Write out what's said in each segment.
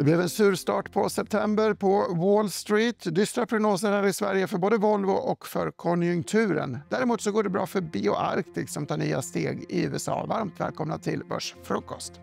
Det blev en sur start på september på Wall Street. Dystra prognoser här i Sverige för både Volvo och för konjunkturen. Däremot så går det bra för BioArctic som tar nya steg i USA. Varmt välkomna till Börsfrukost.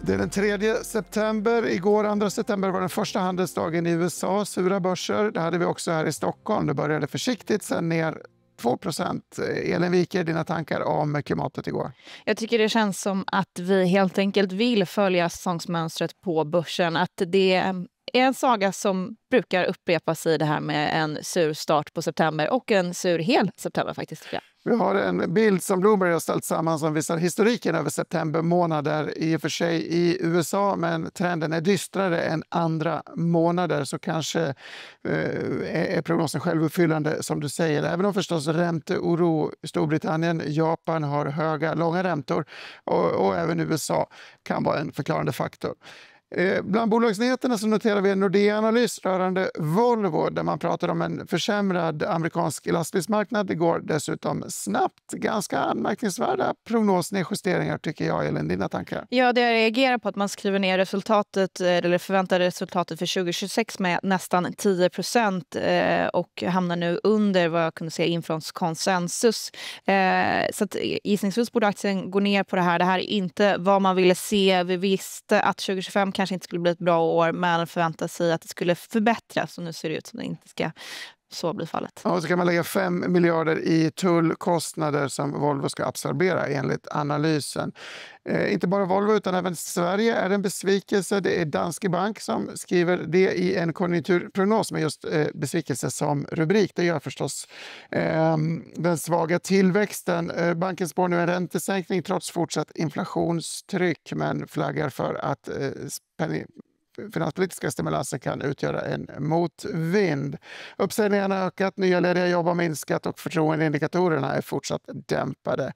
Det är den 3 september. Igår, 2 september, var den första handelsdagen i USA. Sura börser. Det hade vi också här i Stockholm. Det började försiktigt, sen ner 2%. Elin Wiker, dina tankar om klimatet igår? Jag tycker det känns som att vi helt enkelt vill följa säsongsmönstret på börsen. Att det är en saga som brukar upprepas i det här med en sur start på september och en sur hel september faktiskt. Ja. Vi har en bild som Bloomberg har ställt samman som visar historiken över september månader i och för sig i USA, men trenden är dystrare än andra månader, så kanske är prognosen självuppfyllande som du säger. Även om förstås ränteoro i Storbritannien, Japan har höga, långa räntor och även USA kan vara en förklarande faktor. Bland bolagsnyheterna så noterar vi en Nordea-analys rörande Volvo där man pratar om en försämrad amerikansk lastbilsmarknad. Det går dessutom snabbt. Ganska anmärkningsvärda prognosnedjusteringar tycker jag. Elin, dina tankar? Ja, det reagerar på att man skriver ner resultatet eller förväntade resultatet för 2026 med nästan 10% och hamnar nu under vad jag kunde se inför konsensus. Så att gissningsvis borde aktien gå ner på det här. Det här är inte vad man ville se. Vi visste att 2025 kanske inte skulle bli ett bra år, men förväntar sig att det skulle förbättras, och nu ser det ut som det inte ska så bli fallet. Ja, så kan man lägga 5 miljarder i tullkostnader som Volvo ska absorbera enligt analysen. Inte bara Volvo utan även Sverige är en besvikelse. Det är Danske Bank som skriver det i en konjunkturprognos med just besvikelse som rubrik. Det gör förstås den svaga tillväxten. Banken spår nu en räntesänkning trots fortsatt inflationstryck, men flaggar för att finanspolitiska stimulanser kan utgöra en motvind. Uppsägningarna har ökat, nya lediga jobb har minskat och förtroendeindikatorerna är fortsatt dämpade.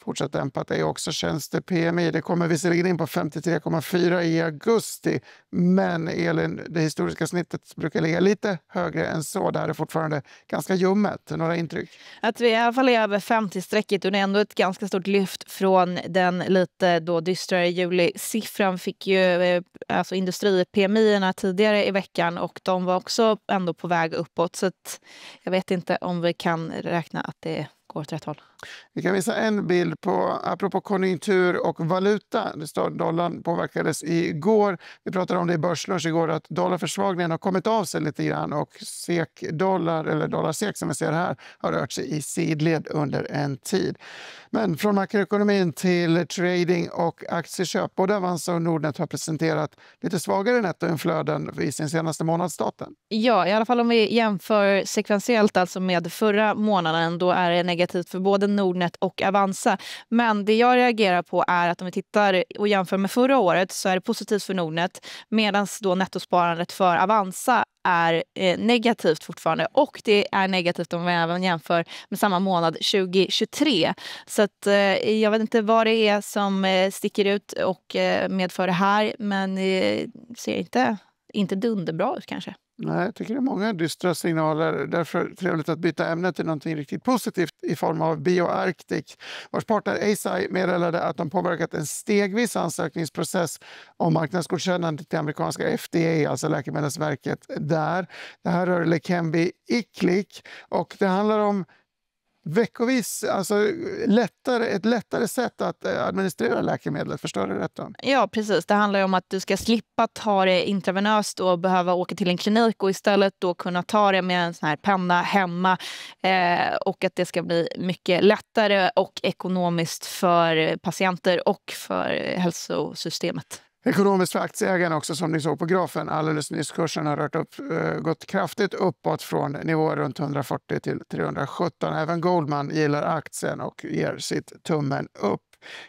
Fortsatt dämpat är också tjänste-PMI. Det kommer visserligen in på 53,4 i augusti, men Elin, det historiska snittet brukar ligga lite högre än så. Det här är fortfarande ganska ljummet. Några intryck? Att vi i alla fall är över 50-strecket, och det är ändå ett ganska stort lyft från den lite då dystrare juli-siffran. Fick ju alltså industri-PMI-erna tidigare i veckan och de var också ändå på väg uppåt. Så att jag vet inte om vi kan räkna att det går åt rätt håll. Vi kan visa en bild på, apropå konjunktur och valuta. Det står dollarn påverkades igår. Vi pratade om det i börslunch igår, att dollarförsvagningen har kommit av sig lite grann och SEK-dollar, eller dollar-SEK som vi ser här, har rört sig i sidled under en tid. Men från makroekonomin till trading och aktieköp. Både Avanza och Nordnet har presenterat lite svagare nettoinflöden i sin senaste månadsdaten. Ja, i alla fall om vi jämför sekventiellt, alltså med förra månaden, då är det negativt för både Nordnet och Avanza. Men det jag reagerar på är att om vi tittar och jämför med förra året så är det positivt för Nordnet, medan då nettosparandet för Avanza är negativt fortfarande, och det är negativt om vi även jämför med samma månad 2023. Så att jag vet inte vad det är som sticker ut och medför det här, men ser inte dunderbra ut kanske. Nej, jag tycker det är många dystra signaler. Därför är det trevligt att byta ämne till något riktigt positivt i form av BioArctic. Vars partner Eisai meddelade att de påverkat en stegvis ansökningsprocess om marknadsgodkännande till amerikanska FDA, alltså Läkemedelsverket där. Det här rör Leqembi Iclic och det handlar om veckovis, alltså ett lättare sätt att administrera läkemedlet, förstår du rätt då? Ja, precis. Det handlar om att du ska slippa ta det intravenöst och behöva åka till en klinik, och istället då kunna ta det med en sån här penna hemma, och att det ska bli mycket lättare och ekonomiskt för patienter och för hälsosystemet. Ekonomiskt för aktieägarna också, som ni såg på grafen alldeles nyss. Kursen har gått kraftigt uppåt från nivåer runt 140 till 317. Även Goldman gillar aktien och ger sitt tummen upp.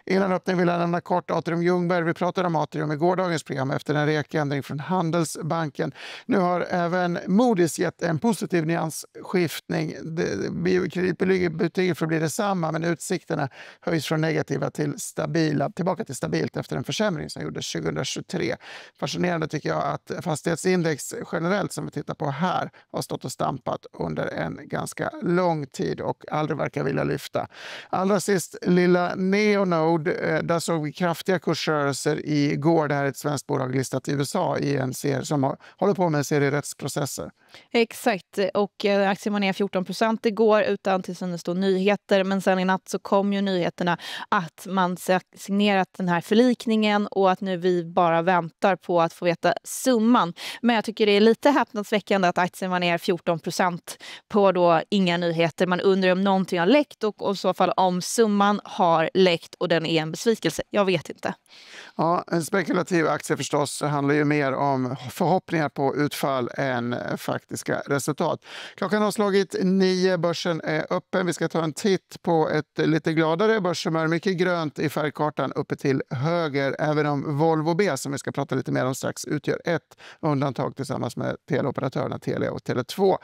Innan öppning vill jag nämna kort Atrium Ljungberg. Vi pratade om Atrium i gårdagens program efter en rekändring från Handelsbanken. Nu har även Moody's gett en positiv nyansskiftning. Kreditbetyget får bli detsamma, men utsikterna höjs från negativa till stabila, tillbaka till stabilt efter en försämring som gjordes 2023. Fascinerande tycker jag att fastighetsindex generellt som vi tittar på här har stått och stampat under en ganska lång tid och aldrig verkar vilja lyfta. Allra sist lilla Neonode, där såg vi kraftiga kursrörelser igår. Det här är ett svenskt bolag listat i USA i en serie som håller på med en serie rättsprocesser. Exakt, och aktien var ner 14% igår utan till synes då nyheter, men sen i natt så kom ju nyheterna att man signerat den här förlikningen och att nu vi bara väntar på att få veta summan. Men jag tycker det är lite häpnadsväckande att aktien var ner 14% på då inga nyheter. Man undrar om någonting har läckt och i så fall om summan har läckt och den är en besvikelse. Jag vet inte. Ja, en spekulativ aktie förstås handlar ju mer om förhoppningar på utfall än faktiska resultat. Klockan har slagit 9, börsen är öppen. Vi ska ta en titt på ett lite gladare börshumör. Mycket grönt i färgkartan uppe till höger, även om Volvo B, som vi ska prata lite mer om strax, utgör ett undantag tillsammans med teleoperatörerna Telia och Tele2.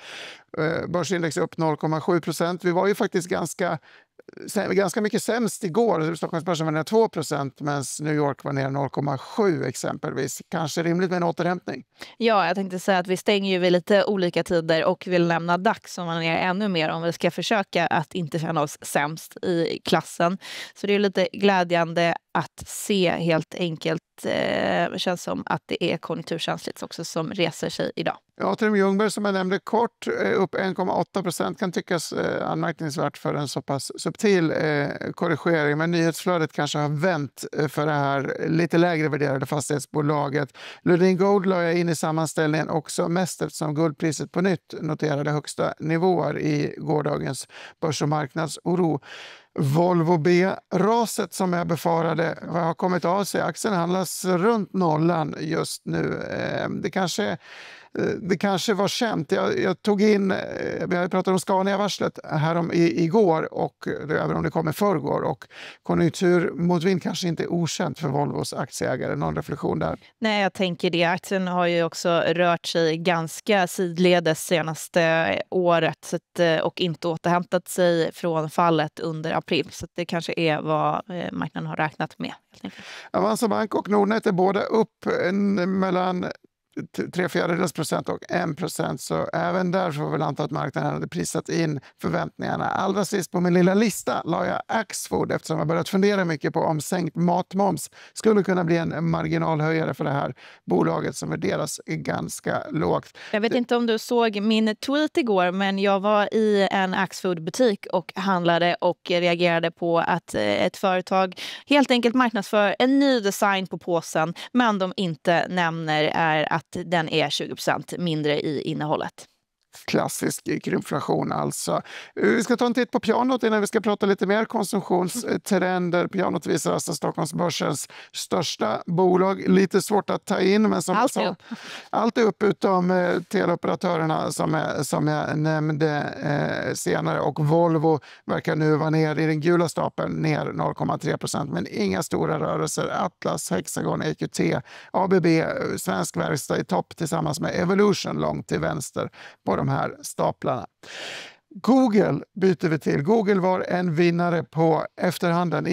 Börsindex är upp 0,7%. Vi var ju faktiskt ganska mycket sämst igår. Stockholmsbörsen var ner 2% medan New York var ner 0,7 exempelvis. Kanske rimligt med en återhämtning. Ja, jag tänkte säga att vi stänger ju vid lite olika tider och vill lämna DAX som man ner ännu mer om vi ska försöka att inte känna oss sämst i klassen. Så det är lite glädjande att se helt enkelt. Det känns som att det är konjunkturkänsligt också som reser sig idag. Atrium Ljungberg som jag nämnde kort upp 1,8% kan tyckas anmärkningsvärt för en så pass subtil korrigering. Men nyhetsflödet kanske har vänt för det här lite lägre värderade fastighetsbolaget. Lundin Gold la jag in i sammanställningen också mest eftersom guldpriset på nytt noterade högsta nivåer i gårdagens börs- och marknadsoro. Volvo B-raset som jag befarade har kommit av sig. Aktien handlas runt nollan just nu. Det kanske var känt. Jag tog in, vi pratade om Scania-varslet här igår och även om det kom i förrgår, och konjunkturmotvind kanske inte är okänt för Volvos aktieägare. Någon reflektion där? Nej, jag tänker det. Aktien har ju också rört sig ganska sidledes senaste året och inte återhämtat sig från fallet under april. Så det kanske är vad marknaden har räknat med. Avanza Bank och Nordnet är båda upp mellan 3/4% och 1%, så även där får vi väl anta att marknaden hade prisat in förväntningarna. Allra sist på min lilla lista la jag Axfood eftersom jag börjat fundera mycket på om sänkt matmoms skulle kunna bli en marginalhöjare för det här bolaget som värderas ganska lågt. Jag vet inte om du såg min tweet igår, men jag var i en Axfood-butik och handlade och reagerade på att ett företag helt enkelt marknadsför en ny design på påsen, men de inte nämner är att den är 20% mindre i innehållet. Klassisk krympflation alltså. Vi ska ta en titt på pianot innan vi ska prata lite mer konsumtionstrender. Pianot visar alltså Stockholmsbörsens största bolag. Lite svårt att ta in, men som allt är upp utom teleoperatörerna som jag nämnde senare. Och Volvo verkar nu vara ner i den gula stapeln, ner 0,3%. Men inga stora rörelser. Atlas, Hexagon, EQT, ABB, Svensk Verkstad i topp tillsammans med Evolution långt till vänster på de här staplarna. Google byter vi till. Google var en vinnare på i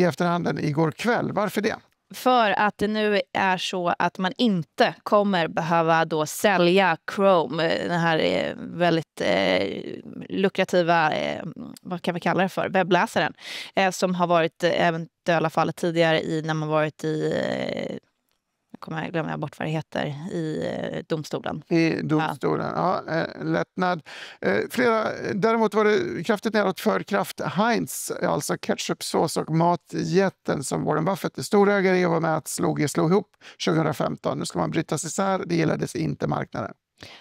efterhanden igår kväll. Varför det? För att det nu är så att man inte kommer behöva då sälja Chrome, den här väldigt lukrativa, vad kan vi kalla det för, webbläsaren, som har varit även i alla fall tidigare när man varit i jag glömmer bort vad det heter, i domstolen. I domstolen, ja, lättnad. Däremot var det kraftigt nedåt för Kraft Heinz, alltså ketchupsås och matjätten som Warren Buffett är storägare i och var med att slog ihop 2015. Nu ska man brytas isär, det gillades inte marknaden.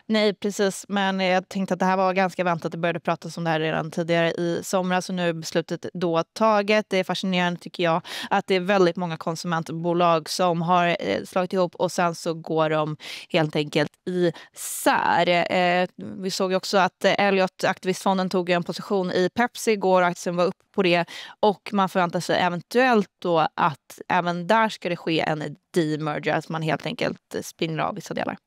Nej, precis. Men jag tänkte att det här var ganska väntat. Det började pratas om det här redan tidigare i somras och nu är beslutet då taget. Det är fascinerande tycker jag att det är väldigt många konsumentbolag som har slagit ihop och sen så går de helt enkelt isär. Vi såg också att Elliott, aktivistfonden, tog en position i Pepsi igår. Aktien var upp på det, och man förväntar sig eventuellt då att även där ska det ske en demerger, att man helt enkelt spinner av vissa delar.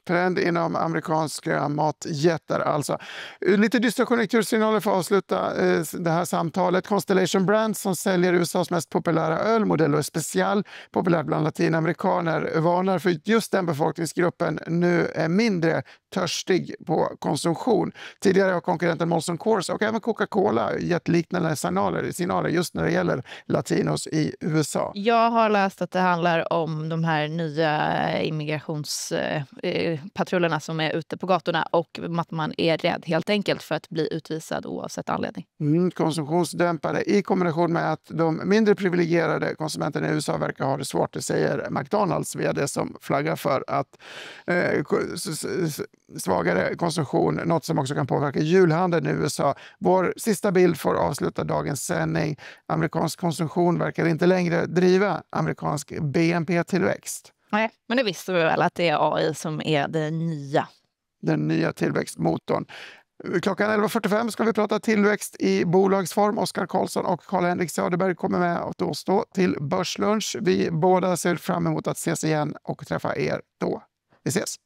Trend inom amerikanska matjättar alltså. Lite dystra konjunktursignaler för att avsluta det här samtalet. Constellation Brands som säljer USAs mest populära öl, Modelo Especial, populärt bland latinamerikaner, varnar för just den befolkningsgruppen nu är mindre törstig på konsumtion. Tidigare har konkurrenten Molson Coors och även Coca-Cola gett liknande signaler just när det gäller latinos i USA. Jag har läst att det handlar om de här nya immigrationspatrullerna som är ute på gatorna, och att man är rädd helt enkelt för att bli utvisad oavsett anledning. Konsumtionsdämpare i kombination med att de mindre privilegierade konsumenterna i USA verkar ha det svårt, det säger McDonalds vd som flaggar för att svagare konsumtion, något som också kan påverka julhandeln i USA. Vår sista bild får avsluta dagens sändning. Amerikansk konsumtion verkar inte längre driva amerikansk BNP-tillväxt. Nej, men det visste vi väl att det är AI som är den nya tillväxtmotorn. Klockan 11.45 ska vi prata tillväxt i bolagsform. Oskar Karlsson och Karl-Henrik Söderberg kommer med och stå till börslunch. Vi båda ser fram emot att ses igen och träffa er då. Vi ses!